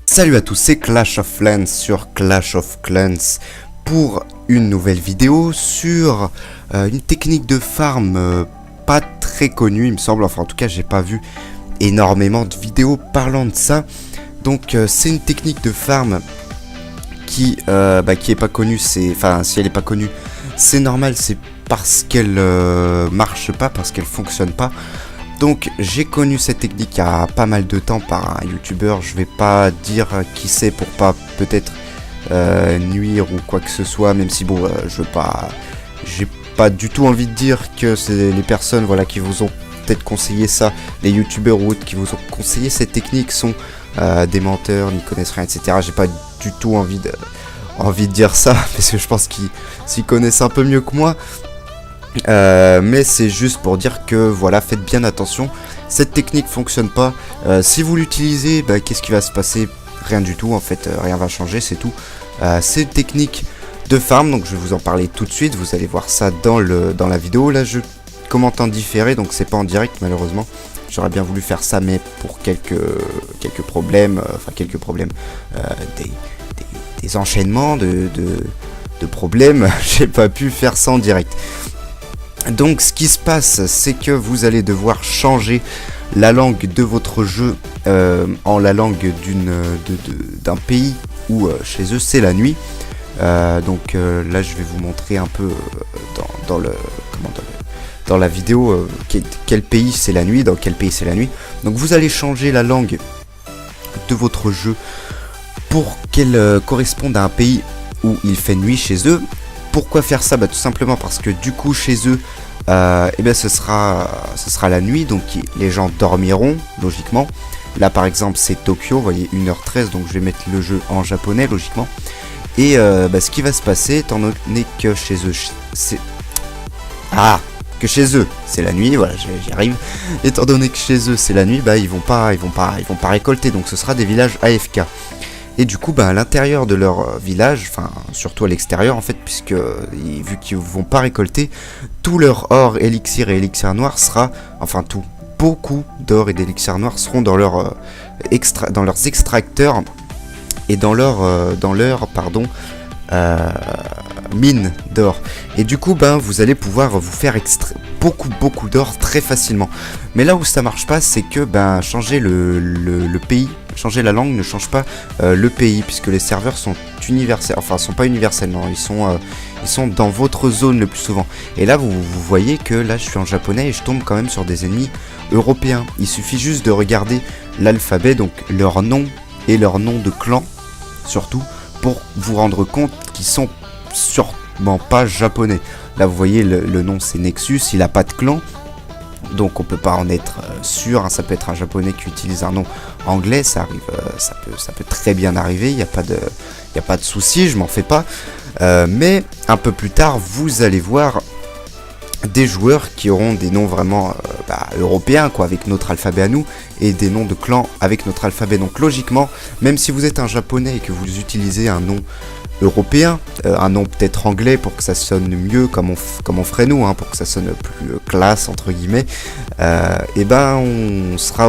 Salut à tous, c'est Clash of Clans sur Clash of Clans pour une nouvelle vidéo sur une technique de farm pas très connue il me semble, enfin en tout cas j'ai pas vu énormément de vidéos parlant de ça. Donc c'est une technique de farm qui est pas connue, enfin si elle est pas connue c'est normal, c'est parce qu'elle marche pas, parce qu'elle fonctionne pas. Donc j'ai connu cette technique il y a pas mal de temps par un youtubeur, je vais pas dire qui c'est pour pas peut-être nuire ou quoi que ce soit, même si bon j'ai pas du tout envie de dire que c'est les personnes qui vous ont peut-être conseillé ça, les youtubeurs ou autres qui vous ont conseillé cette technique sont des menteurs, n'y connaissent rien, etc. J'ai pas du tout envie de dire ça, parce que je pense qu'ils s'y connaissent un peu mieux que moi. Mais c'est juste pour dire que voilà, faites bien attention, cette technique fonctionne pas. Si vous l'utilisez, qu'est-ce qui va se passer? Rien du tout en fait, rien va changer, c'est tout. C'est une technique de farm, donc je vais vous en parler tout de suite, vous allez voir ça dans la vidéo. Là je commente en différé, donc c'est pas en direct malheureusement. J'aurais bien voulu faire ça, mais pour quelques problèmes, des enchaînements de problèmes, j'ai pas pu faire ça en direct. Donc ce qui se passe, c'est que vous allez devoir changer la langue de votre jeu en la langue d'un pays où chez eux c'est la nuit. Donc là je vais vous montrer un peu dans la vidéo quel pays c'est la nuit, dans quel pays c'est la nuit. Donc vous allez changer la langue de votre jeu pour qu'elle corresponde à un pays où il fait nuit chez eux. Pourquoi faire ça? Tout simplement parce que du coup chez eux ce sera la nuit, donc les gens dormiront logiquement. Là par exemple c'est Tokyo, vous voyez 1h13, donc je vais mettre le jeu en japonais logiquement. Et ce qui va se passer, étant donné que chez eux c'est la nuit, voilà j'y arrive. Étant donné que chez eux c'est la nuit, ils vont pas récolter, donc ce sera des villages AFK. Et du coup, à l'intérieur de leur village, enfin surtout à l'extérieur en fait, puisque vu qu'ils vont pas récolter, tout leur or, élixir et élixir noir sera, enfin beaucoup d'or et d'élixir noir seront dans leurs extracteurs et dans leur mine d'or. Et du coup, vous allez pouvoir vous faire beaucoup d'or très facilement. Mais là où ça marche pas, c'est que changer le pays, changer la langue ne change pas le pays, puisque les serveurs sont universels, enfin sont pas universels, non, ils sont dans votre zone le plus souvent. Et là vous voyez que là je suis en japonais et je tombe quand même sur des ennemis européens. Il suffit juste de regarder l'alphabet, donc leur nom et leur nom de clan surtout, pour vous rendre compte qu'ils sont sûrement pas japonais. Là vous voyez le nom c'est Nexus, il a pas de clan, donc on peut pas en être sûr, hein. Ça peut être un japonais qui utilise un nom anglais, ça arrive, ça peut très bien arriver, il n'y a pas de souci, je m'en fais pas. Mais un peu plus tard vous allez voir des joueurs qui auront des noms vraiment européens avec notre alphabet à nous, et des noms de clans avec notre alphabet. Donc logiquement, même si vous êtes un japonais et que vous utilisez un nom européen, un nom peut-être anglais pour que ça sonne mieux, comme on ferait nous, hein, pour que ça sonne plus classe entre guillemets, on sera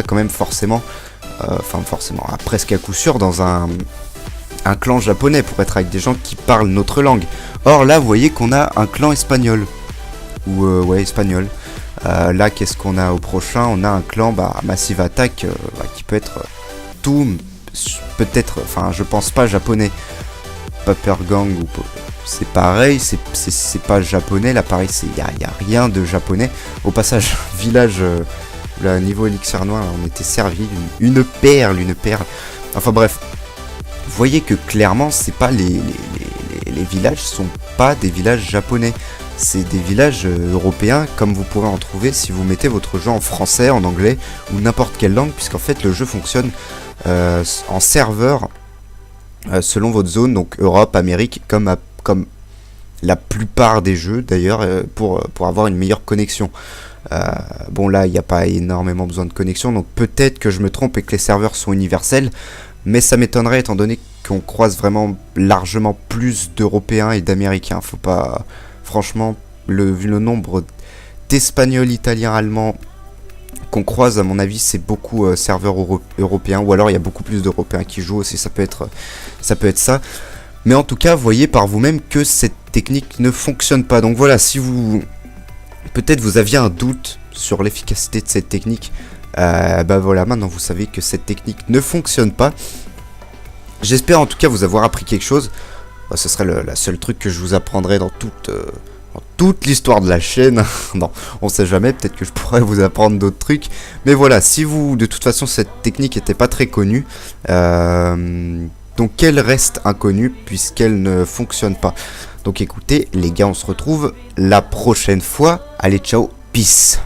quand même forcément, presque à coup sûr dans un clan japonais pour être avec des gens qui parlent notre langue. Or là vous voyez qu'on a un clan espagnol, espagnol. Là qu'est-ce qu'on a au prochain? On a un clan Massive Attack qui peut être peut-être, je pense pas japonais. Paper Gang c'est pareil, c'est pas japonais. Là pareil, il y a rien de japonais. Au passage, village niveau élixir noir, on était servi une perle. Enfin bref, vous voyez que clairement c'est pas les villages sont pas des villages japonais, c'est des villages européens, comme vous pourrez en trouver si vous mettez votre jeu en français, en anglais ou n'importe quelle langue, puisqu'en fait le jeu fonctionne en serveur selon votre zone, donc Europe, Amérique, comme la plupart des jeux d'ailleurs, pour avoir une meilleure connexion. Bon là il n'y a pas énormément besoin de connexion, donc peut-être que je me trompe et que les serveurs sont universels, mais ça m'étonnerait étant donné qu'on croise vraiment largement plus d'Européens et d'Américains. Faut pas... Franchement, vu le nombre d'Espagnols, Italiens, Allemands qu'on croise, à mon avis, c'est beaucoup serveurs européens, ou alors il y a beaucoup plus d'Européens qui jouent aussi, ça peut être ça. Mais en tout cas, voyez par vous-même que cette technique ne fonctionne pas. Donc voilà, si vous... Peut-être vous aviez un doute sur l'efficacité de cette technique, bah voilà, maintenant vous savez que cette technique ne fonctionne pas. J'espère en tout cas vous avoir appris quelque chose. Bah, ce serait la seule truc que je vous apprendrai dans toute l'histoire de la chaîne. Non, on sait jamais, peut-être que je pourrais vous apprendre d'autres trucs. Mais voilà, si vous, de toute façon, cette technique n'était pas très connue, donc elle reste inconnue puisqu'elle ne fonctionne pas. Donc écoutez, les gars, on se retrouve la prochaine fois. Allez, ciao, peace.